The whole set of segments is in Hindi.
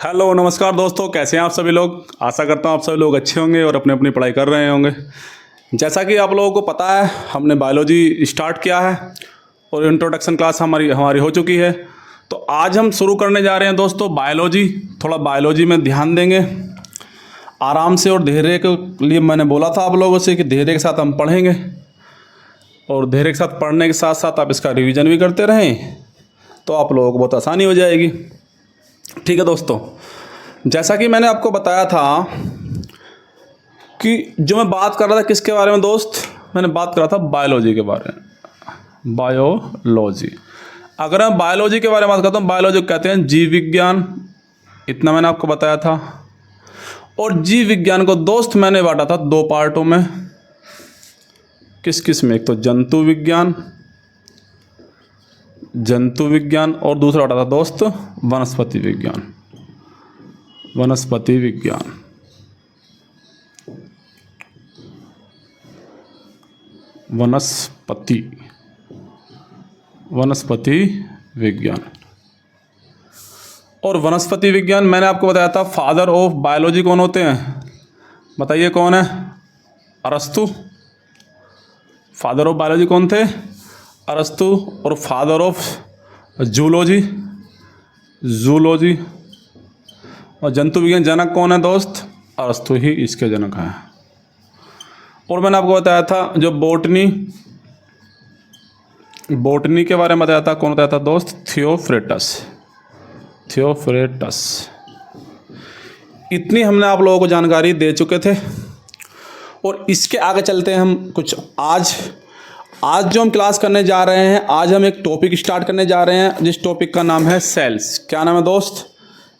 हेलो नमस्कार दोस्तों, कैसे हैं आप सभी लोग। आशा करता हूँ आप सभी लोग अच्छे होंगे और अपनी अपनी पढ़ाई कर रहे होंगे। जैसा कि आप लोगों को पता है, हमने बायोलॉजी स्टार्ट किया है और इंट्रोडक्शन क्लास हमारी हो चुकी है। तो आज हम शुरू करने जा रहे हैं दोस्तों बायोलॉजी। थोड़ा बायोलॉजी में ध्यान देंगे आराम से, और धैर्य के लिए मैंने बोला था आप लोगों से कि धैर्य के साथ हम पढ़ेंगे, और धैर्य के साथ पढ़ने के साथ साथ आप इसका रिवीजन भी करते रहें तो आप लोगों को बहुत आसानी हो जाएगी। ठीक है दोस्तों, जैसा कि मैंने आपको बताया था कि जो मैं बात कर रहा था किसके बारे में दोस्त, मैंने बात कर रहा था बायोलॉजी के बारे में। बायोलॉजी, अगर मैं बायोलॉजी के बारे में बात करता हूँ, बायोलॉजी कहते हैं जीव विज्ञान, इतना मैंने आपको बताया था। और जीव विज्ञान को दोस्त मैंने बांटा था दो पार्टों में। किस किस में, एक तो जंतु विज्ञान और दूसरा बांटा था दोस्त वनस्पति विज्ञान। वनस्पति विज्ञान। और वनस्पति विज्ञान मैंने आपको बताया था फादर ऑफ बायोलॉजी कौन होते हैं, बताइए कौन है। अरस्तु। फादर ऑफ बायोलॉजी कौन थे, अरस्तु। और फादर ऑफ जूलॉजी और जंतु विज्ञान जनक कौन है दोस्त, अरस्तु ही इसके जनक हैं। और मैंने आपको बताया था जो बोटनी के बारे में बताया था, कौन बताया था दोस्त, थियोफ्रेटस। इतनी हमने आप लोगों को जानकारी दे चुके थे। और इसके आगे चलते हैं हम कुछ आज जो हम क्लास करने जा रहे हैं, आज हम एक टॉपिक स्टार्ट करने जा रहे हैं जिस टॉपिक का नाम है सेल्स। क्या नाम है दोस्त,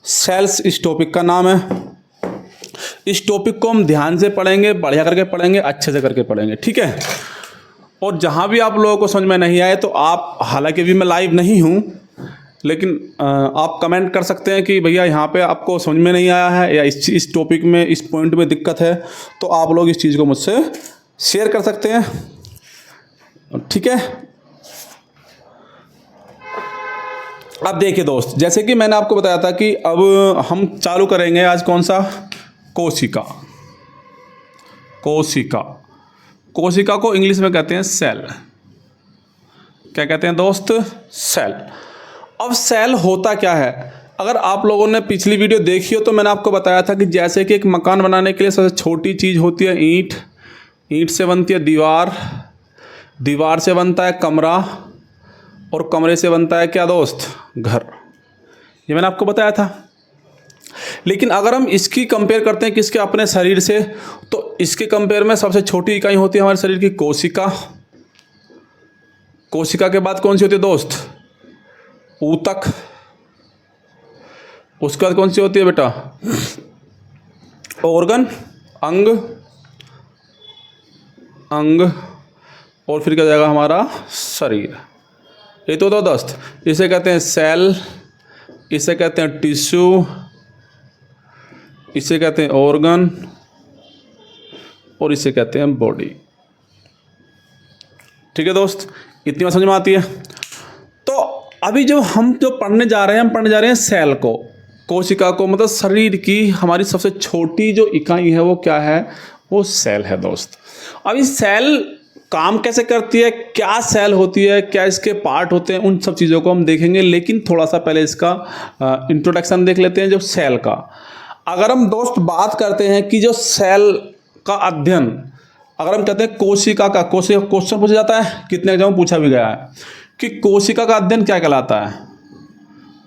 सेल्स इस टॉपिक का नाम है। इस टॉपिक को हम ध्यान से पढ़ेंगे, बढ़िया करके पढ़ेंगे, अच्छे से करके पढ़ेंगे, ठीक है। और जहाँ भी आप लोगों को समझ में नहीं आए तो आप, हालांकि भी मैं लाइव नहीं हूँ, लेकिन आप कमेंट कर सकते हैं कि भैया यहाँ पे आपको समझ में नहीं आया है या इस टॉपिक में, इस पॉइंट में दिक्कत है, तो आप लोग इस चीज़ को मुझसे शेयर कर सकते हैं, ठीक है। अब देखिए दोस्त, जैसे कि मैंने आपको बताया था कि अब हम चालू करेंगे आज कौन सा, कोशिका को इंग्लिश में कहते हैं सेल। क्या कहते हैं दोस्त, सेल। अब सेल होता क्या है, अगर आप लोगों ने पिछली वीडियो देखी हो तो मैंने आपको बताया था कि जैसे कि एक मकान बनाने के लिए सबसे छोटी चीज़ होती है ईंट, ईंट से बनती है दीवार, दीवार से बनता है कमरा, और कमरे से बनता है क्या दोस्त, घर। ये मैंने आपको बताया था। लेकिन अगर हम इसकी कंपेयर करते हैं किसके, अपने शरीर से, तो इसके कंपेयर में सबसे छोटी इकाई होती है हमारे शरीर की कोशिका। कोशिका के बाद कौन सी होती है दोस्त, ऊतक। उसके बाद कौन सी होती है बेटा, ऑर्गन, अंग। और फिर क्या जाएगा हमारा शरीर। ये तो दोस्त, इसे कहते हैं सेल, इसे कहते हैं टिश्यू, इसे कहते हैं ऑर्गन, और इसे कहते हैं बॉडी। ठीक है दोस्त, इतनी बात समझ में आती है। तो अभी हम पढ़ने जा रहे हैं, हम पढ़ने जा रहे हैं सेल को, कोशिका को, मतलब शरीर की हमारी सबसे छोटी जो इकाई है वो क्या है, वो सेल है दोस्त। अभी सेल काम कैसे करती है, क्या सेल होती है, क्या इसके पार्ट होते हैं, उन सब चीज़ों को हम देखेंगे। लेकिन थोड़ा सा पहले इसका इंट्रोडक्शन देख लेते हैं जो सेल का। अगर हम दोस्त बात करते हैं कि जो सेल का अध्ययन, अगर हम कहते हैं कोशिका का, क्वेश्चन पूछा जाता है, कितने एग्जाम में पूछा भी गया है कि कोशिका का अध्ययन क्या कहलाता है,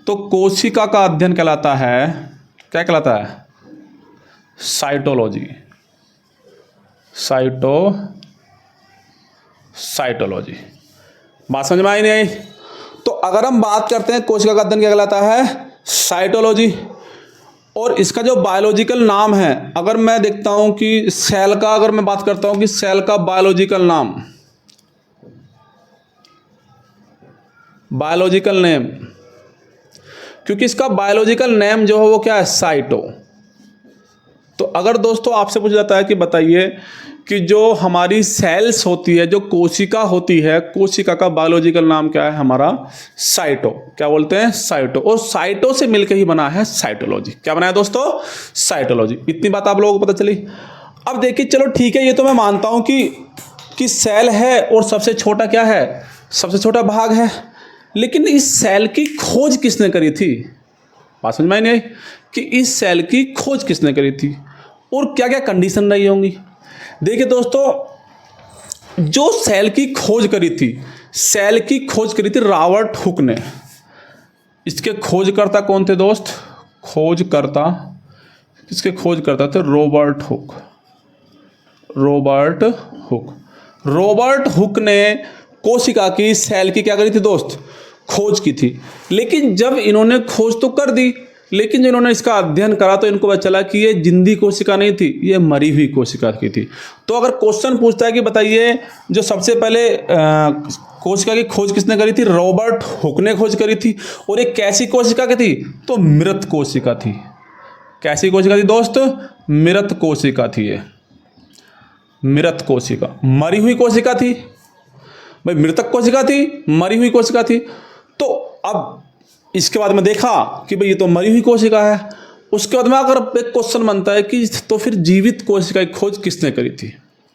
तो कोशिका का अध्ययन कहलाता है, क्या कहलाता है, साइटोलॉजी। बात समझ में आई नहीं आई। तो अगर हम बात करते हैं कोशिका का अध्ययन क्या कहलाता है, साइटोलॉजी। और इसका जो बायोलॉजिकल नाम है, अगर मैं देखता हूं कि सेल का, अगर मैं बात करता हूं कि सेल का बायोलॉजिकल नेम, क्योंकि इसका बायोलॉजिकल नेम जो है वो क्या है, साइटो। तो अगर दोस्तों आपसे पूछा जाता है कि बताइए कि जो हमारी सेल्स होती है, जो कोशिका होती है, कोशिका का बायोलॉजिकल नाम क्या है हमारा? साइटो। क्या बोलते हैं? साइटो। और साइटो से मिलकर ही बना है साइटोलॉजी। क्या बना है दोस्तों? साइटोलॉजी। इतनी बात आप लोगों को पता चली। अब देखिए, चलो ठीक है, ये तो मैं मानता हूं कि सेल है और सबसे छोटा क्या है? सबसे छोटा भाग है। लेकिन इस सेल की खोज किसने करी थी? बात समझ में नहीं आई कि इस सेल की खोज किसने करी थी और क्या क्या कंडीशन रही होंगी। देखिए दोस्तों, जो सेल की खोज करी थी, सेल की खोज करी थी रॉबर्ट हुक ने। इसके खोजकर्ता कौन थे दोस्त? खोजकर्ता, किसके खोजकर्ता थे? Robert Hooke. Robert Hooke. Robert Hooke ने कोशिका की, सेल की क्या करी थी दोस्त? खोज की थी। लेकिन जब इन्होंने खोज तो कर दी, लेकिन जब इन्होंने इसका अध्ययन करा तो इनको पता चला कि ये जिंदी कोशिका नहीं थी, ये मरी हुई कोशिका की थी। तो अगर क्वेश्चन पूछता है कि बताइए जो सबसे पहले कोशिका की खोज किसने करी थी? रॉबर्ट हुक ने खोज करी थी। और एक कैसी कोशिका की थी? तो मृत कोशिका थी। कैसी कोशिका थी दोस्त? मृत कोशिका थी। ये मृत कोशिका, मरी हुई कोशिका थी भाई, मृतक कोशिका थी, मरी हुई कोशिका थी। तो अब इसके बाद में देखा कि भाई ये तो मरी हुई कोशिका है। उसके बाद में अगर एक क्वेश्चन बनता है कि तो फिर जीवित कोशिका की खोज किसने करी थी?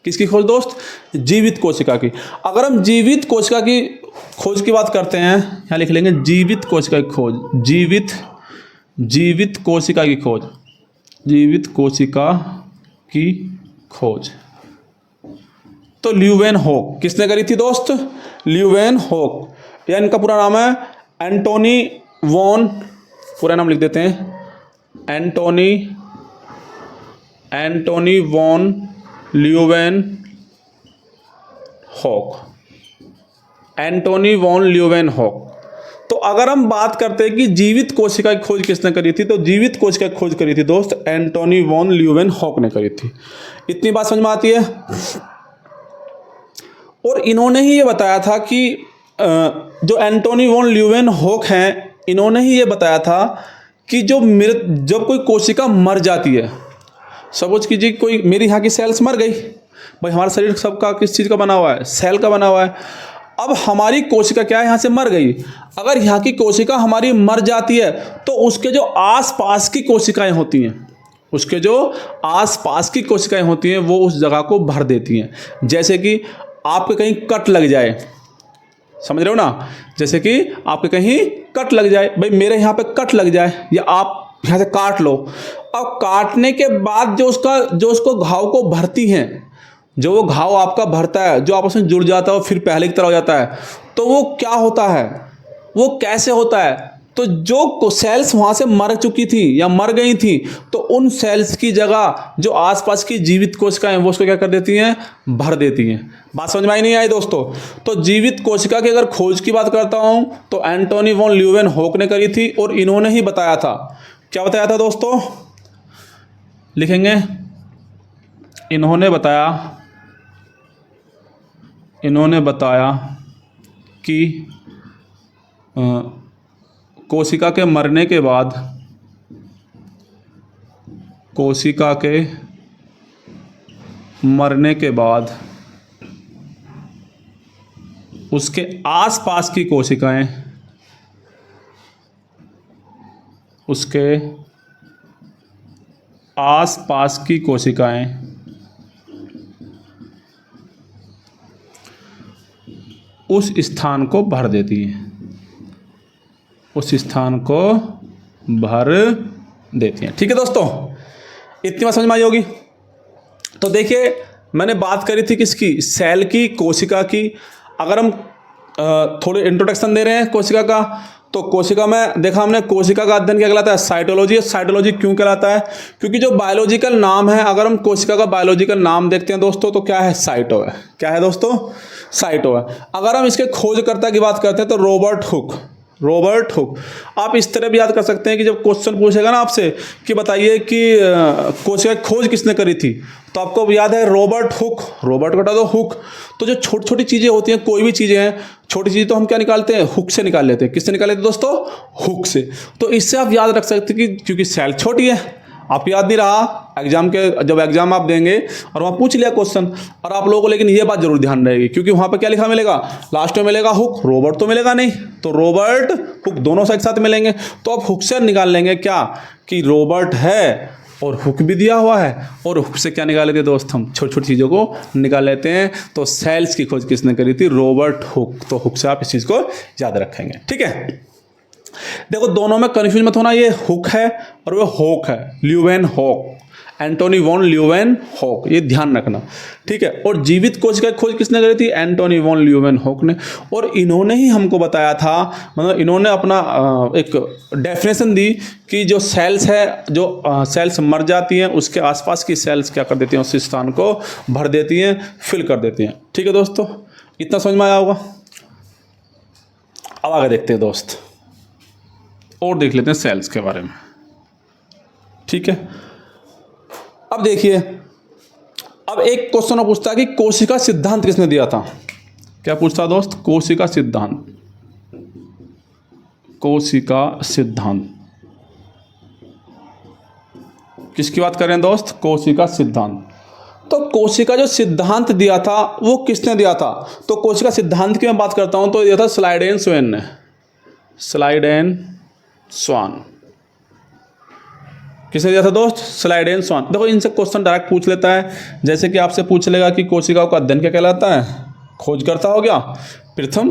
किसकी खोज दोस्त? जीवित कोशिका की। अगर हम जीवित कोशिका की खोज की बात करते हैं, यहाँ लिख लेंगे जीवित कोशिका की खोज। जीवित कोशिका की खोज। जीवित कोशिका की खोज तो ल्यूवेनहॉक किसने करी थी दोस्त? ल्यूवेनहॉक। या इनका पूरा नाम है एंटोनी वॉन, पूरा नाम लिख देते हैं, Antony von Leeuwenhoek. Antony von Leeuwenhoek. तो अगर हम बात करते हैं कि जीवित कोशिका की खोज किसने करी थी, तो जीवित कोशिका की खोज करी थी दोस्त एंटोनी वॉन ल्यूवेनहॉक ने करी थी। इतनी बात समझ में आती है। और इन्होंने ही ये बताया था कि जो एंटोनी वॉन ल्यूवेनहॉक हैं, इन्होंने ही ये बताया था कि जब कोई कोशिका मर जाती है, सपोज कीजिए कोई मेरी यहाँ की सेल्स मर गई, भाई हमारा शरीर सबका किस चीज़ का बना हुआ है? सेल का बना हुआ है। अब हमारी कोशिका क्या है? यहाँ से मर गई। अगर यहाँ की कोशिका हमारी मर जाती है तो उसके जो आसपास की कोशिकाएं होती हैं, उसके जो आसपास की कोशिकाएं होती हैं वो उस जगह को भर देती हैं। जैसे कि आपके कहीं कट लग जाए, समझ रहे हो ना? जैसे कि आपके कहीं कट लग जाए, भाई मेरे यहाँ पे कट लग जाए या आप यहाँ से काट लो। अब काटने के बाद जो उसको घाव को भरती हैं, जो वो घाव आपका भरता है, जो आपस में जुड़ जाता है और फिर पहले की तरह हो जाता है, तो वो क्या होता है? वो कैसे होता है? तो जो सेल्स वहाँ से मर चुकी थी या मर गई थी, तो उन सेल्स की जगह जो आसपास की जीवित कोशिकाएं वो उसको क्या कर देती हैं? भर देती हैं। बात समझ में आई नहीं आई दोस्तों? तो जीवित कोशिका की अगर खोज की बात करता हूँ तो एंटोनी वॉन ल्यूवेनहॉक ने करी थी और इन्होंने ही बताया था। क्या बताया था दोस्तों? लिखेंगे, इन्होंने बताया कि कोशिका के मरने के बाद, कोशिका के मरने के बाद उसके आसपास की कोशिकाएं, उसके आसपास की कोशिकाएं उस स्थान को भर देती हैं, उस स्थान को भर देती हैं। ठीक है दोस्तों, इतनी बात समझ में आई होगी। तो देखिए, मैंने बात करी थी किसकी? सेल की, कोशिका की। अगर हम थोड़े इंट्रोडक्शन दे रहे हैं कोशिका का, तो कोशिका में देखा हमने, कोशिका का अध्ययन क्या कहलाता है? साइटोलॉजी। साइटोलॉजी क्यों कहलाता है? क्योंकि जो बायोलॉजिकल नाम है, अगर हम कोशिका का बायोलॉजिकल नाम देखते हैं दोस्तों, तो क्या है? साइटो है। क्या है दोस्तों? साइटो है। अगर हम इसके खोजकर्ता की बात करते हैं तो रॉबर्ट हुक। आप इस तरह भी याद कर सकते हैं कि जब क्वेश्चन पूछेगा ना आपसे कि बताइए कि कोशिका की खोज किसने करी थी, तो आपको याद है रॉबर्ट हुक। रॉबर्ट को हटा दो, हुक। तो जो छोटी छोटी चीज़ें होती हैं, कोई भी चीज़ें हैं, छोटी चीज़ें तो हम क्या निकालते हैं? हुक से निकाल लेते हैं। किससे निकाल लेते हैं दोस्तों? हुक से। तो इससे आप याद रख सकते हैं कि क्योंकि सेल छोटी है, आपको याद नहीं रहा एग्जाम के, जब एग्जाम आप देंगे और वहाँ पूछ लिया क्वेश्चन और आप लोगों को, लेकिन ये बात जरूर ध्यान रहेगी क्योंकि वहाँ पे क्या लिखा मिलेगा, लास्ट में मिलेगा हुक, रोबोट तो मिलेगा नहीं, तो रोबोट हुक दोनों एक साथ मिलेंगे। तो आप हुक से निकाल लेंगे क्या कि रोबोट है और हुक भी दिया हुआ है, और हुक से क्या निकाल लेते हैं दोस्त, हम छोटी छोटी चीज़ों को निकाल लेते हैं। तो सेल्स की खोज किसने करी थी, रॉबर्ट हुक। तो हुक से आप इस चीज़ को याद रखेंगे, ठीक है। देखो दोनों में कंफ्यूज मत होना, ये हुक है और वो हॉक है, Leeuwenhoek, Antonie van Leeuwenhoek, ये ध्यान रखना, ठीक है। और जीवित कोशिका की खोज किसने करी थी, एंटोनी वॉन ल्यूवेन हॉक ने। और इन्होंने ही हमको बताया था, मतलब इन्होंने अपना एक डेफिनेशन दी कि जो सेल्स है, जो सेल्स मर जाती हैं उसके आसपास की सेल्स क्या कर देती हैं, उस स्थान को भर देती हैं, फिल कर देती हैं, ठीक है दोस्तों। इतना समझ में आया होगा। अब आगे देखते हैं दोस्त, और देख लेते हैं सेल्स के बारे में, ठीक है। अब देखिए, अब एक क्वेश्चन पूछता है कि कोशिका सिद्धांत किसने दिया था। क्या पूछता है दोस्त, कोशिका सिद्धांत, कोशिका सिद्धांत किसकी बात कर रहे हैं दोस्त, कोशिका सिद्धांत। तो कोशिका जो सिद्धांत दिया था वो किसने दिया था, तो कोशिका सिद्धांत की मैं बात करता हूं तो दिया था स्लाइडेन स्वान ने, स्लाइडेन स्वान। किसने दिया था दोस्त, स्लाइडेन स्वान। देखो इनसे क्वेश्चन डायरेक्ट पूछ लेता है, जैसे कि आपसे पूछ लेगा कि कोशिकाओं का अध्ययन क्या कहलाता है, खोजकर्ता हो गया प्रथम,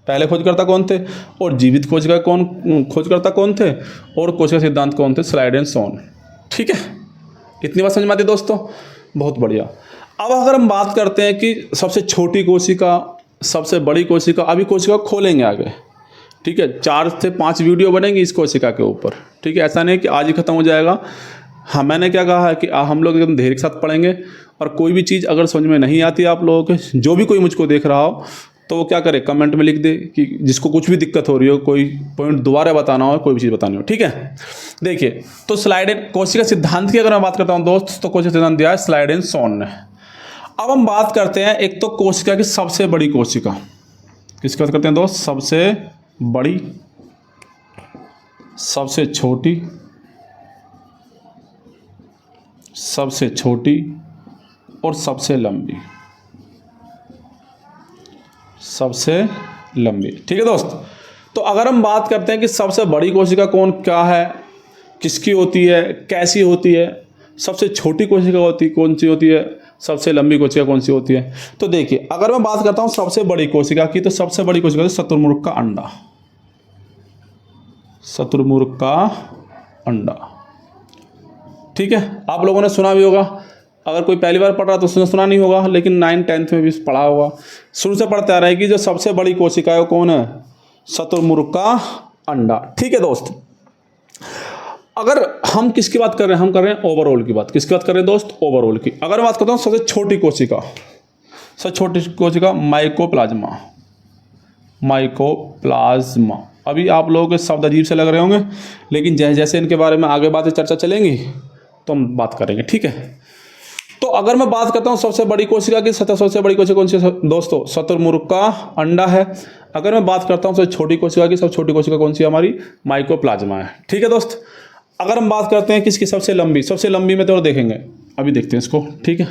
पहले खोजकर्ता कौन थे, और जीवित कोशिका कौन खोजकर्ता कौन थे, और कोशिका सिद्धांत कौन थे, स्लाइडेन स्वान, ठीक है। इतनी बात समझ में आती है दोस्तों, बहुत बढ़िया। अब अगर हम बात करते हैं कि सबसे छोटी कोशिका, सबसे बड़ी कोशिका, अभी कोशिका खोलेंगे आगे, ठीक है। 4 से 5 वीडियो बनेंगी इस कोशिका के ऊपर, ठीक है। ऐसा नहीं कि आज ही खत्म हो जाएगा। हाँ, मैंने क्या कहा है कि हम लोग एकदम धैर्य के साथ पढ़ेंगे, और कोई भी चीज़ अगर समझ में नहीं आती आप लोगों के, जो भी कोई मुझको देख रहा हो तो वो क्या करे, कमेंट में लिख दे कि जिसको कुछ भी दिक्कत हो रही हो, कोई पॉइंट दोबारा बताना हो, कोई भी चीज़ बतानी हो, ठीक है। देखिए, तो स्लाइडेन कोशिका सिद्धांत की अगर मैं बात करता हूँ दोस्त, तो कोशिका सिद्धांत दिया है स्लाइडेन स्वान ने। अब हम बात करते हैं एक तो कोशिका की सबसे बड़ी कोशिका, किसकी बात करते हैं दोस्त, सबसे बड़ी, सबसे छोटी, सबसे छोटी और सबसे लंबी, सबसे लंबी, ठीक है दोस्त। तो अगर हम बात करते हैं कि सबसे बड़ी कोशिका कौन क्या है, किसकी होती है, कैसी होती है, सबसे छोटी कोशिका कौन सी होती है, सबसे लंबी कोशिका कौन सी होती है, तो देखिए अगर मैं बात करता हूं सबसे बड़ी कोशिका की, तो सबसे बड़ी कोशिका है शुतुरमुर्ग का अंडा, शुतुरमुर्ग का अंडा, ठीक है। आप लोगों ने सुना भी होगा, अगर कोई पहली बार पढ़ रहा तो उसने सुना नहीं होगा, लेकिन 9th-10th में भी पढ़ा होगा, शुरू से पढ़ते आ रहे हैं कि जो सबसे बड़ी कोशिका है वो कौन है, शुतुरमुर्ग का अंडा, ठीक है दोस्त। अगर हम किसकी बात कर रहे हैं, हम कर रहे हैं ओवरऑल की बात, किसकी बात कर रहे हैं दोस्त, ओवरऑल की। अगर बात करता हूँ सबसे छोटी कोशिका, सबसे छोटी कोशिका माइकोप्लाज्मा, माइकोप्लाज्मा। अभी आप लोगों के शब्द अजीब से लग रहे होंगे, लेकिन जैसे जैसे इनके बारे में आगे बातें चर्चा चलेंगी तो हम बात करेंगे, ठीक है। तो अगर मैं बात करता हूँ सबसे बड़ी कोशिका की, सबसे बड़ी कोशिका कौन सी है दोस्तों, शुतुरमुर्ग का अंडा है। अगर मैं बात करता हूँ सबसे छोटी कोशिका की, सबसे छोटी कोशिका कौन सी है हमारी, माइकोप्लाज्मा है, ठीक है दोस्त। अगर हम बात करते हैं किसकी सबसे लंबी, सबसे लंबी में तो देखेंगे, अभी देखते हैं इसको, ठीक है।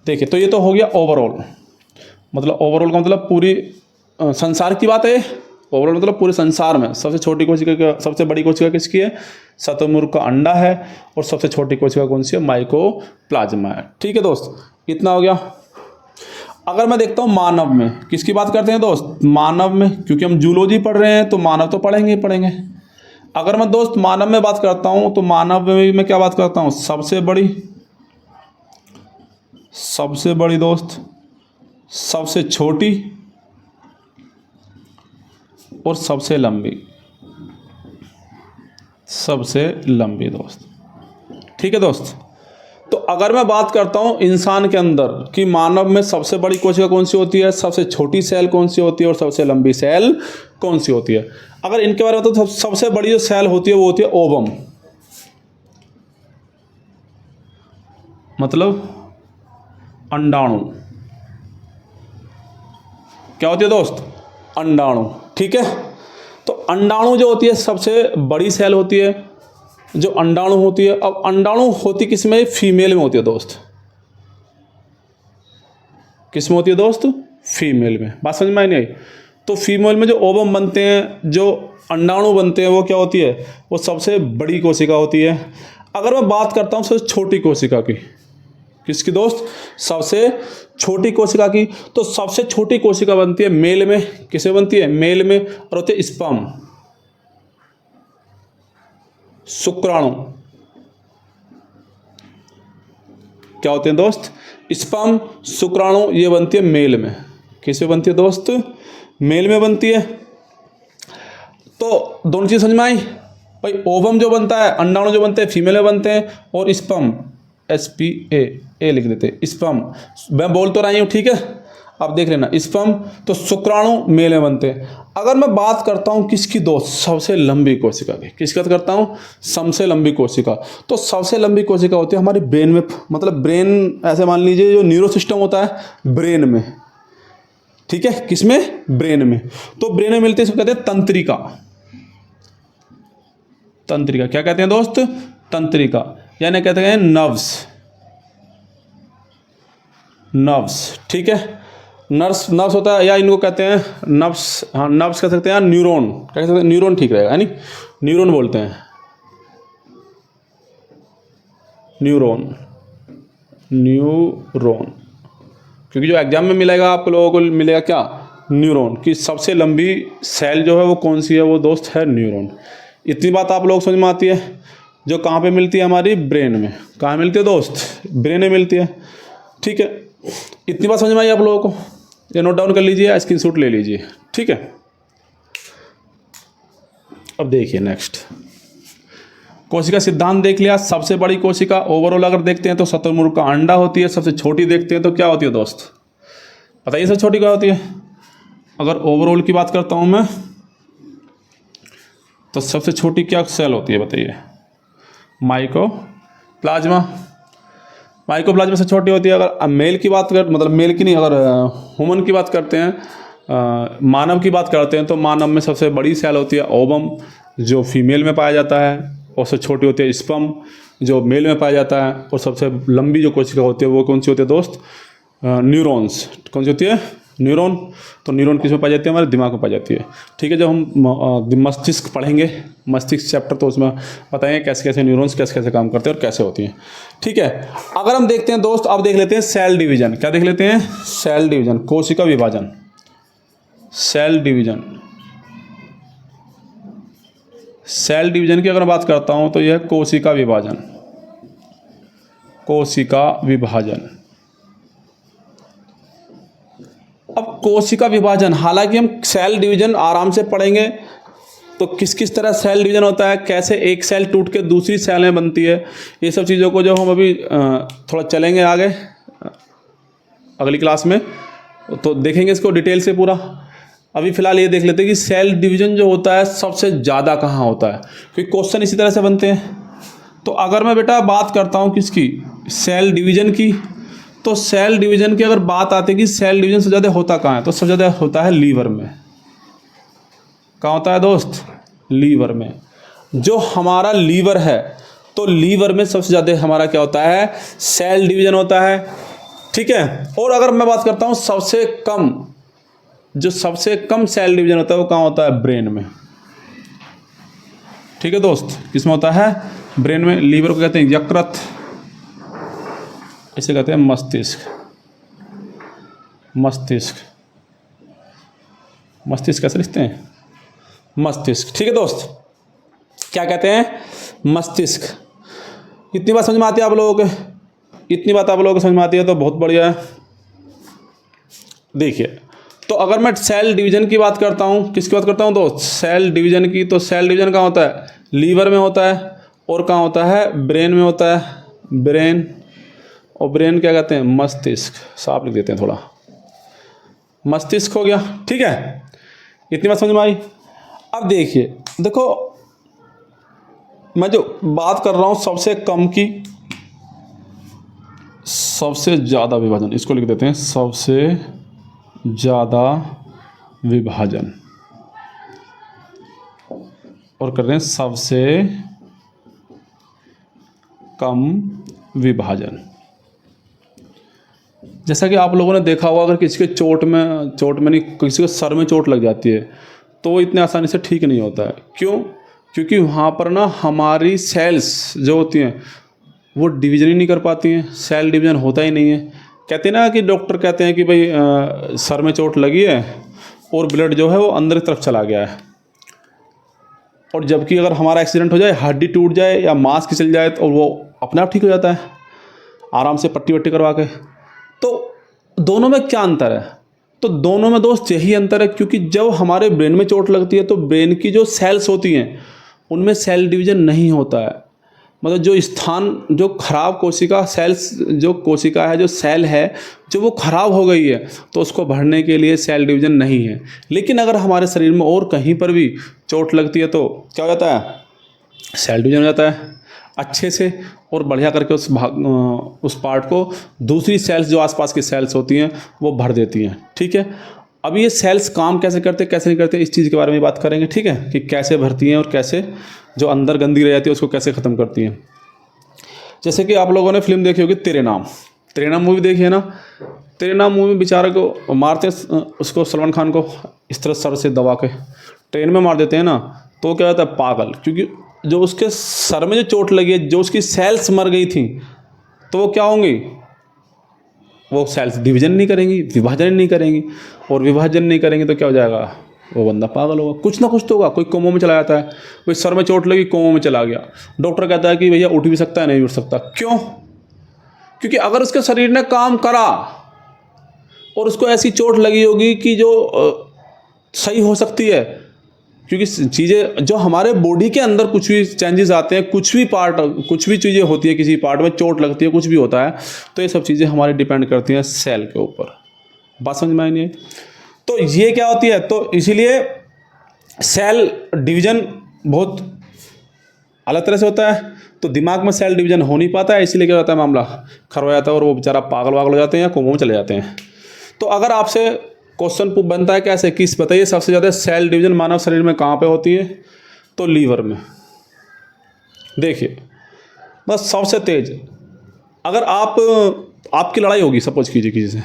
देखिए, तो ये तो हो गया ओवरऑल, मतलब ओवरऑल का मतलब पूरी संसार की बात है, ओवरऑल मतलब पूरे संसार में सबसे छोटी कोशिका, सबसे बड़ी कोशिका किसकी है, शुतुरमुर्ग का अंडा है, और सबसे छोटी कोशिका कौन सी है, माइकोप्लाज्मा है, ठीक है दोस्त। इतना हो गया। अगर मैं देखता हूँ मानव में, किसकी बात करते हैं दोस्त, मानव में, क्योंकि हम जूलॉजी पढ़ रहे हैं तो मानव तो पढ़ेंगे ही पढ़ेंगे। अगर मैं दोस्त मानव में बात करता हूँ तो मानव में मैं क्या बात करता हूँ, सबसे बड़ी, सबसे बड़ी दोस्त, सबसे छोटी और सबसे लंबी, सबसे लंबी दोस्त, ठीक है दोस्त। तो अगर मैं बात करता हूं इंसान के अंदर कि मानव में सबसे बड़ी कोशिका कौन सी होती है, सबसे छोटी सेल कौन सी होती है, और सबसे लंबी सेल कौन सी होती है, अगर इनके बारे में तो सबसे बड़ी जो सेल होती है वो होती है ओवम, मतलब अंडाणु। क्या होती है दोस्त, अंडाणु, ठीक है। तो अंडाणु जो होती है सबसे बड़ी सेल होती है, जो अंडाणु होती है, अब अंडाणु होती किस में, फीमेल में होती है दोस्त। किस में होती है दोस्त, फीमेल में। बात समझ में आई नहीं आई? तो फीमेल में जो ओवम बनते हैं, जो अंडाणु बनते हैं, वो क्या होती है, वो सबसे बड़ी कोशिका होती है। अगर मैं बात करता हूँ सबसे छोटी कोशिका की, किसकी दोस्त, सबसे छोटी कोशिका की, तो सबसे छोटी कोशिका बनती है मेल में। किसे बनती है, मेल में, और होती है स्पर्म, शुक्राणु। क्या होते हैं दोस्त, स्पर्म, शुक्राणु, ये बनती है मेल में। किसे बनती है दोस्त, मेल में बनती है। तो दोनों चीज समझ में आई भाई। ओवम जो बनता है, अंडाणु जो बनते हैं, फीमेल में बनते हैं, और स्पर्म, SPA लिख देते हैं, स्पर्म। मैं बोल तो रही हूँ, ठीक है, अब देख लेना, स्पर्म, तो शुक्राणु मेल में बनते हैं। अगर मैं बात करता हूँ किसकी दोस्त, सबसे लंबी कोशिका की, किसकी बात करता हूँ, सबसे लंबी कोशिका। तो सबसे लंबी कोशिका होती है हमारी ब्रेन में, मतलब ब्रेन ऐसे मान लीजिए, जो न्यूरो सिस्टम होता है ब्रेन में, ठीक है, किसमें, ब्रेन में। तो ब्रेन में मिलते हैं, इसको कहते हैं तंत्रिका। तंत्रिका क्या कहते हैं दोस्त, तंत्रिका, यानी कहते हैं नर्व्स, नर्व्स, ठीक है। नर्व्स होता है, या इनको कहते हैं नर्व्स, हाँ नर्व्स कह सकते हैं, न्यूरॉन कह सकते हैं, न्यूरॉन ठीक रहेगा, यानी न्यूरॉन बोलते हैं, न्यूरॉन, न्यूरॉन। क्योंकि जो एग्जाम में मिलेगा आप लोगों को, मिलेगा क्या, न्यूरॉन की सबसे लंबी सेल जो है वो कौन सी है, वो दोस्त है न्यूरॉन। इतनी बात आप लोग समझ में आती है, जो कहाँ पे मिलती है, हमारी ब्रेन में। कहाँ मिलती है दोस्त, ब्रेन में मिलती है, ठीक है। इतनी बात समझ में आई आप लोगों को, ये नोट डाउन कर लीजिए, स्क्रीनशॉट ले लीजिए, ठीक है। अब देखिए नेक्स्ट, कोशिका सिद्धांत देख लिया। सबसे बड़ी कोशिका ओवरऑल अगर देखते हैं तो शुतुरमुर्ग का अंडा होती है। सबसे छोटी देखते हैं तो क्या होती है दोस्त, बताइए सबसे छोटी क्या होती है। अगर ओवरऑल की बात करता हूं मैं, तो सबसे छोटी क्या सेल होती है बताइए, माइकोप्लाज्मा। माइकोप्लाज्मा से छोटी होती है। अगर मेल की बात कर, मतलब मेल की नहीं, अगर ह्यूमन की बात करते हैं, मानव की बात करते हैं, तो मानव में सबसे बड़ी सेल होती है ओवम, जो फीमेल में पाया जाता है, और सबसे छोटी होती है स्पर्म, जो मेल में पाया जाता है। और सबसे लंबी जो कोशिका होती है वो कौन सी होती है दोस्त, न्यूरॉन्स। कौन सी होती है, न्यूरॉन। तो न्यूरॉन किस में पाई जाती है, हमारे दिमाग में पाई जाती है, ठीक है। जब हम मस्तिष्क पढ़ेंगे, मस्तिष्क चैप्टर, तो उसमें बताएंगे कैसे कैसे न्यूरॉन्स कैसे कैसे काम करते हैं और कैसे होती हैं, ठीक है। अगर हम देखते हैं दोस्त, अब देख लेते हैं सेल डिवीजन। क्या देख लेते हैं, सेल डिवीजन, कोशिका विभाजन, सेल डिवीजन। सेल डिवीजन की अगर बात करता हूं तो यह कोशिका विभाजन, कोशिका विभाजन। अब कोशिका विभाजन, हालांकि हम सेल डिवीजन आराम से पढ़ेंगे, तो किस किस तरह सेल डिवीजन होता है, कैसे एक सेल टूट के दूसरी सेल में बनती है, ये सब चीज़ों को जो हम अभी थोड़ा चलेंगे आगे अगली क्लास में, तो देखेंगे इसको डिटेल से पूरा। अभी फिलहाल ये देख लेते हैं कि सेल डिवीजन जो होता है सबसे ज़्यादा कहाँ होता है, क्योंकि क्वेश्चन इसी तरह से बनते हैं। तो अगर मैं बेटा बात करता हूँ किसकी, सेल डिवीजन की, तो सेल डिवीजन की अगर बात आती है कि सेल डिवीजन सबसे ज़्यादा होता कहाँ है, तो सबसे ज़्यादा होता है लीवर में। कहाँ होता है दोस्त, लीवर में। जो हमारा लीवर है, तो लीवर में सबसे ज़्यादा हमारा क्या होता है, सेल डिवीजन होता है, ठीक है। और अगर मैं बात करता हूँ सबसे कम, जो सबसे कम सेल डिवीजन होता है वो कहाँ होता है, ब्रेन में, ठीक है दोस्त। किसमें होता है, ब्रेन में। लीवर को कहते हैं यकृत, इसे कहते हैं मस्तिष्क, मस्तिष्क, मस्तिष्क कैसे लिखते हैं, मस्तिष्क, ठीक है दोस्त। क्या कहते हैं, मस्तिष्क। इतनी बात समझ में आती है आप लोगों को, इतनी बात आप लोगों को समझ में आती है तो बहुत बढ़िया है। देखिए, तो अगर मैं सेल डिवीजन की बात करता हूँ, किसकी बात करता हूँ दोस्त, सेल डिवीजन की, तो सेल डिवीजन कहाँ होता है, लीवर में होता है। और कहाँ होता है, ब्रेन में होता है, ब्रेन। और ब्रेन क्या कहते हैं, मस्तिष्क, साफ लिख देते हैं थोड़ा, मस्तिष्क हो गया, ठीक है। इतनी बात समझ में आई। अब देखिए, देखो मैं जो बात कर रहा हूँ सबसे कम की, सबसे ज़्यादा विभाजन, इसको लिख देते हैं सबसे ज़्यादा विभाजन, और कर रहे हैं सबसे कम विभाजन। जैसा कि आप लोगों ने देखा होगा, अगर किसी के चोट में नहीं, किसी को सर में चोट लग जाती है तो वो इतने आसानी से ठीक नहीं होता है। क्यों? क्योंकि वहाँ पर ना हमारी सेल्स जो होती हैं वो डिवीज़न ही नहीं कर पाती हैं, सेल डिवीज़न होता ही नहीं है। कहते हैं ना कि डॉक्टर कहते हैं कि भाई सर में चोट लगी है और ब्लड जो है वो अंदर की तरफ चला गया है, और जबकि अगर हमारा एक्सीडेंट हो जाए, हड्डी टूट जाए या मांस फिसल जाए तो वो अपने आप ठीक हो जाता है आराम से पट्टी वट्टी करवा के। तो दोनों में क्या अंतर है? तो दोनों में दोस्त यही अंतर है, क्योंकि जब हमारे ब्रेन में चोट लगती है तो ब्रेन की जो सेल्स होती हैं उनमें सेल डिवीज़न नहीं होता है। मतलब जो स्थान, जो खराब कोशिका सेल्स, जो कोशिका है, जो सेल है, जो वो खराब हो गई है तो उसको भरने के लिए सेल डिवीज़न नहीं है। लेकिन अगर हमारे शरीर में और कहीं पर भी चोट लगती है तो क्या हो जाता है? सेल डिवीज़न हो जाता है अच्छे से, और बढ़िया करके उस पार्ट को दूसरी सेल्स, जो आसपास की सेल्स होती हैं, वो भर देती हैं। ठीक है, अब ये सेल्स काम कैसे करते, कैसे नहीं करते, इस चीज़ के बारे में बात करेंगे। ठीक है, कि कैसे भरती हैं और कैसे जो अंदर गंदी रह जाती है उसको कैसे ख़त्म करती हैं। जैसे कि आप लोगों ने फिल्म देखी होगी तेरे नाम मूवी देखी है ना। तेरे नाम मूवी में बेचारे को मारते हैं, उसको सलमान खान को इस तरह सर से दबा के ट्रेन में मार देते हैं ना, तो क्या होता है? पागल। क्योंकि जो उसके सर में जो चोट लगी है, जो उसकी सेल्स मर गई थी, तो वो क्या होंगी? वो सेल्स डिवीजन नहीं करेंगी, विभाजन नहीं करेंगी, और विभाजन नहीं करेंगे तो क्या हो जाएगा? वो बंदा पागल होगा, कुछ ना कुछ तो होगा। कोई कोमो में चला जाता है, कोई सर में चोट लगी कोमो में चला गया, डॉक्टर कहता है कि भैया उठ भी सकता है, नहीं उठ सकता। क्यों? क्योंकि अगर उसके शरीर ने काम करा और उसको ऐसी चोट लगी होगी कि जो सही हो सकती है, क्योंकि चीज़ें जो हमारे बॉडी के अंदर कुछ भी चेंजेस आते हैं, कुछ भी चीज़ें होती है, किसी पार्ट में चोट लगती है, कुछ भी होता है, तो ये सब चीज़ें हमारी डिपेंड करती हैं सेल के ऊपर। बात समझ में आई नहीं? तो ये क्या होती है? तो इसीलिए सेल डिवीज़न बहुत अलग तरह से होता है। तो दिमाग में सेल डिवीज़न हो नहीं पाता है, इसीलिए क्या होता है? मामला खराब हो जाता है और वो बेचारा पागल वागल हो जाते हैं या कोमा में चले जाते हैं। तो अगर आपसे क्वेश्चन बनता है कैसे, किस बताइए सबसे ज़्यादा सेल डिवीज़न मानव शरीर में कहाँ पे होती है? तो लीवर में। देखिए, बस सबसे तेज, अगर आपकी लड़ाई होगी, सपोज कीजिए किसी से,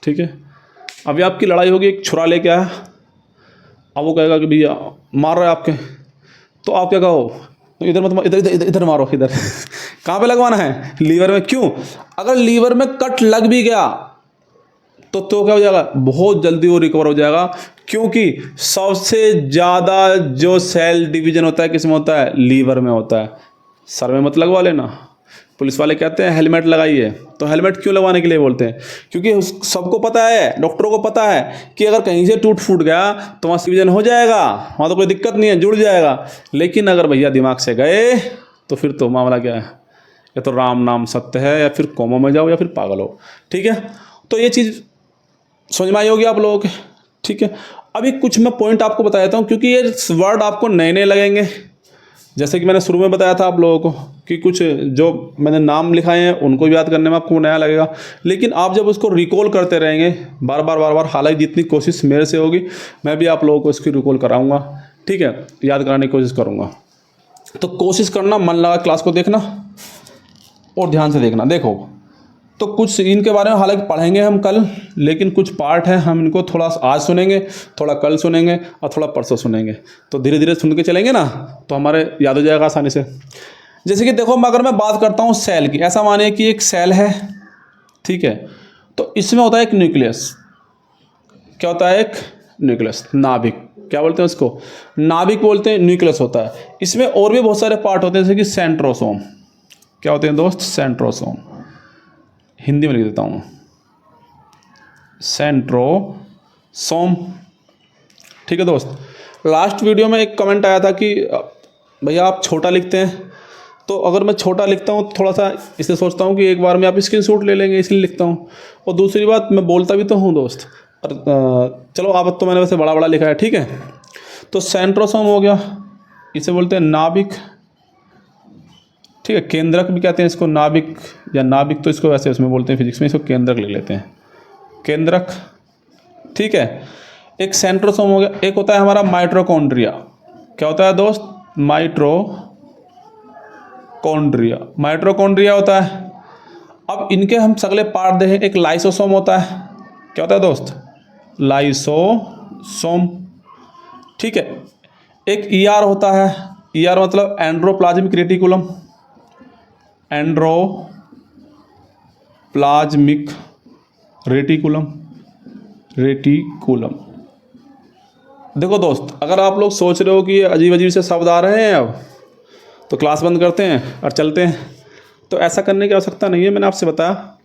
ठीक है, अभी आपकी लड़ाई होगी, एक छुरा लेके आया, अब वो कहेगा कि भैया मार रहे आपके, तो आप क्या कहो? तो इधर मत, इधर मारो, इधर कहाँ पे लगवाना है? लीवर में। क्यों? अगर लीवर में कट लग भी गया तो क्या हो जाएगा? बहुत जल्दी वो रिकवर हो जाएगा, क्योंकि सबसे ज़्यादा जो सेल डिवीज़न होता है किसमें होता है? लीवर में होता है। सर में मत लगवा लेना। पुलिस वाले कहते हैं हेलमेट लगाइए, तो हेलमेट क्यों लगवाने के लिए बोलते हैं? क्योंकि सबको पता है, डॉक्टरों को पता है कि अगर कहीं से टूट फूट गया तो वहाँ डिवीज़न हो जाएगा, वहाँ तो कोई दिक्कत नहीं है, जुड़ जाएगा। लेकिन अगर भैया दिमाग से गए तो फिर तो मामला क्या है? या तो राम नाम सत्य है, या फिर कोमा में जाओ, या फिर पागल हो। ठीक है, तो ये चीज़ समझ में आई होगी आप लोगों के। ठीक है, अभी कुछ मैं पॉइंट आपको बता देता हूँ, क्योंकि ये वर्ड आपको नए नए लगेंगे। जैसे कि मैंने शुरू में बताया था आप लोगों को कि कुछ जो मैंने नाम लिखाए हैं उनको याद करने में आपको नया लगेगा, लेकिन आप जब उसको रिकॉल करते रहेंगे बार बार, हालांकि जितनी कोशिश मेरे से होगी मैं भी आप लोगों को इसकी रिकॉल कराऊंगा। ठीक है, याद कराने की कोशिश करूँगा। तो कोशिश करना, मन लगा क्लास को देखना और ध्यान से देखना। देखो, तो कुछ इनके बारे में हालांकि पढ़ेंगे हम कल, लेकिन कुछ पार्ट है हम इनको थोड़ा आज सुनेंगे, थोड़ा कल सुनेंगे और थोड़ा परसों सुनेंगे। तो धीरे धीरे सुन के चलेंगे ना तो हमारे याद हो जाएगा आसानी से। जैसे कि देखो, अगर मैं बात करता हूँ सेल की, ऐसा मानिए कि एक सेल है, ठीक है, तो इसमें होता है एक न्यूक्लियस। क्या होता है? एक न्यूक्लियस, नाभिक। क्या बोलते हैं उसको? नाभिक बोलते हैं, न्यूक्लियस होता है। इसमें और भी बहुत सारे पार्ट होते हैं, जैसे कि सेंट्रोसोम। क्या होते हैं दोस्त? सेंट्रोसोम। हिंदी में लिख देता हूँ, सेंट्रोसोम। ठीक है दोस्त, लास्ट वीडियो में एक कमेंट आया था कि भैया आप छोटा लिखते हैं, तो अगर मैं छोटा लिखता हूँ थोड़ा सा इसलिए सोचता हूँ कि एक बार में आप स्क्रीनशॉट ले लेंगे, इसलिए लिखता हूँ। और दूसरी बात, मैं बोलता भी तो हूँ दोस्त, चलो आप तो मैंने वैसे बड़ा बड़ा लिखा है। ठीक है, तो सेंट्रोसोम हो गया, इसे बोलते हैं नाभिक। ठीक है, केंद्रक भी कहते हैं इसको, नाभिक या नाभिक तो इसको वैसे उसमें बोलते हैं फिजिक्स में, इसको केंद्रक ले लेते हैं, केंद्रक। ठीक है, एक सेंट्रोसोम हो गया। एक होता है हमारा माइटोकॉन्ड्रिया। क्या होता है दोस्त? माइटोकॉन्ड्रिया, माइटोकॉन्ड्रिया होता है। अब इनके हम सगले पार्ट देखें, एक लाइसोसोम होता है। क्या होता है दोस्त? लाइसोसोम। ठीक है। एक ईआर होता है, ईआर मतलब एंड्रोप्लाज्मिक रेटिकुलम, एंड्रोप्लाज्मिक रेटिकुलम, रेटिकुलम। देखो दोस्त, अगर आप लोग सोच रहे हो कि ये अजीब अजीब से शब्द आ रहे हैं अब तो क्लास बंद करते हैं और चलते हैं, तो ऐसा करने की आवश्यकता नहीं है। मैंने आपसे बताया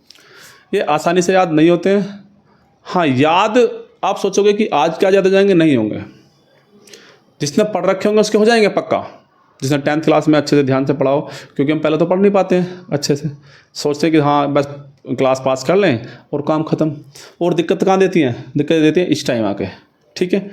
ये आसानी से याद नहीं होते हैं। हाँ, याद आप सोचोगे कि आज क्या याद हो जाएंगे, नहीं होंगे। जिसने पढ़ रखे होंगे उसके हो जाएंगे पक्का, जिसने 10th क्लास में अच्छे से ध्यान से पढ़ाओ, क्योंकि हम पहले तो पढ़ नहीं पाते हैं अच्छे से, सोचते हैं कि हाँ बस क्लास पास कर लें और काम ख़त्म। और दिक्कत कहाँ देती हैं? दिक्कत देती हैं इस टाइम आके। ठीक है,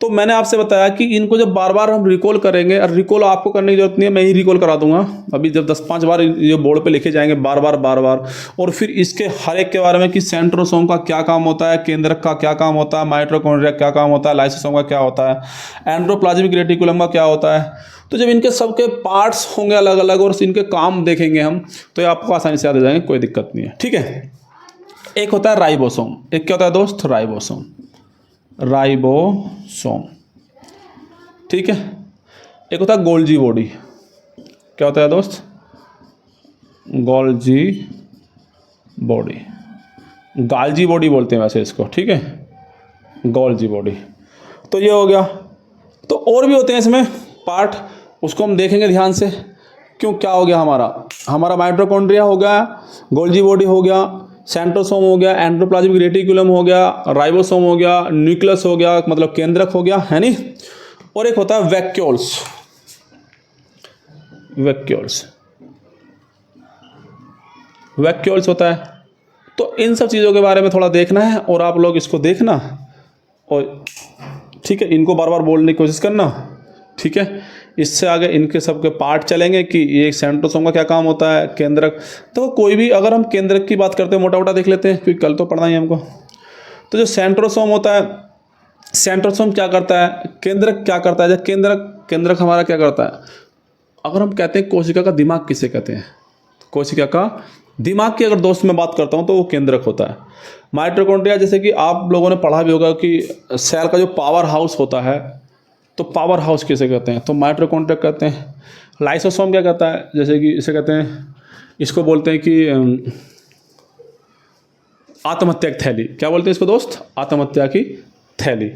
तो मैंने आपसे बताया कि इनको जब बार बार हम रिकॉल करेंगे, और रिकॉल आपको करने की जरूरत नहीं है, मैं ही रिकॉल करा दूंगा। अभी जब 10-5 बार ये बोर्ड पे लिखे जाएंगे बार बार, और फिर इसके हर एक के बारे में कि सेंट्रोसोम का क्या काम होता है, केंद्रक का क्या काम होता है, माइटोकॉन्ड्रिया क्या काम होता है, लाइसोसोम का क्या होता है, एंड्रोप्लाज्मिक रेटिकुलम का क्या होता है। तो जब इनके सबके पार्ट्स होंगे अलग अलग और इनके काम देखेंगे हम, तो ये आपको आसानी से याद हो जाएंगे, कोई दिक्कत नहीं है। ठीक है। एक होता है राइबोसोम। एक क्या होता है दोस्त? Ribosome, ribosome. ठीक है। एक होता है गोल्जी बॉडी। क्या होता है दोस्त? गोल्जी बॉडी, गाल्जी बॉडी बोलते हैं वैसे इसको। ठीक है, गोल्जी बॉडी। तो ये हो गया। तो और भी होते हैं इसमें पार्ट, उसको हम देखेंगे ध्यान से। क्यों, क्या हो गया हमारा माइटोकॉन्ड्रिया हो गया, गोल्जी बॉडी हो गया, सेंट्रोसोम हो गया, एंड्रोप्लाज्मिक रेटिकुलम हो गया, राइबोसोम हो गया, न्यूक्लियस हो गया मतलब केंद्रक हो गया, है नी। और एक होता है वैक्यूल्स। वैक्यूल्स होता है। तो इन सब चीज़ों के बारे में थोड़ा देखना है और आप लोग इसको देखना, और ठीक है, इनको बार बार बोलने की कोशिश करना। ठीक है, इससे आगे इनके सबके पार्ट चलेंगे कि ये सेंट्रोसोम का क्या काम होता है, केंद्रक। तो कोई भी, अगर हम केंद्रक की बात करते हैं मोटा मोटा देख लेते हैं, क्योंकि कल तो पढ़ना ही हमको। तो जो सेंट्रोसोम होता है, सेंट्रोसोम क्या करता है, केंद्रक क्या करता है। जब केंद्रक हमारा क्या करता है, अगर हम कहते हैं कोशिका का दिमाग किसे कहते हैं, कोशिका का दिमाग की अगर दोस्त मैं बात करता हूँ तो वो केंद्रक होता है। माइटोकॉन्ड्रिया, जैसे कि आप लोगों ने पढ़ा भी होगा कि सेल का जो पावर हाउस होता है, तो पावर हाउस किसे कहते हैं, तो माइटोकॉन्ड्रिया कहते हैं। लाइसोसोम क्या कहता है, जैसे कि इसे कहते हैं, इसको बोलते हैं कि आत्महत्या की थैली। क्या बोलते हैं इसको दोस्त? आत्महत्या की थैली।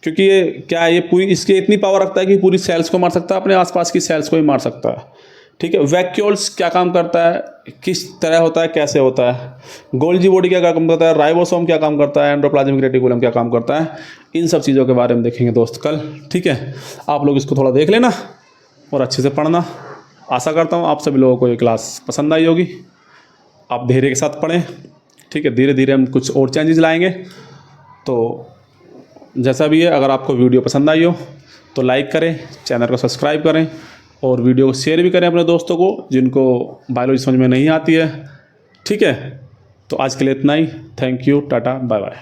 क्योंकि ये क्या है, ये पूरी, इसकी इतनी पावर रखता है कि पूरी सेल्स को मार सकता है, अपने आसपास की सेल्स को ही मार सकता है। ठीक है। वैक्यूल्स क्या काम करता है, किस तरह होता है, कैसे होता है। गोल्जी बॉडी क्या काम करता है, राइबोसोम क्या काम करता है, एंड्रोप्लाज्मिक रेटिकुलम क्या काम करता है, इन सब चीज़ों के बारे में देखेंगे दोस्त कल। ठीक है, आप लोग इसको थोड़ा देख लेना और अच्छे से पढ़ना। आशा करता हूँ आप सभी लोगों को ये क्लास पसंद आई होगी। आप धैर्य के साथ पढ़ें। ठीक है, धीरे धीरे हम कुछ और चेंजेस लाएंगे। तो जैसा भी है, अगर आपको वीडियो पसंद आई हो तो लाइक करें, चैनल को सब्सक्राइब करें और वीडियो को शेयर भी करें अपने दोस्तों को जिनको बायोलॉजी समझ में नहीं आती है। ठीक है, तो आज के लिए इतना ही। Thank you, tata, bye bye.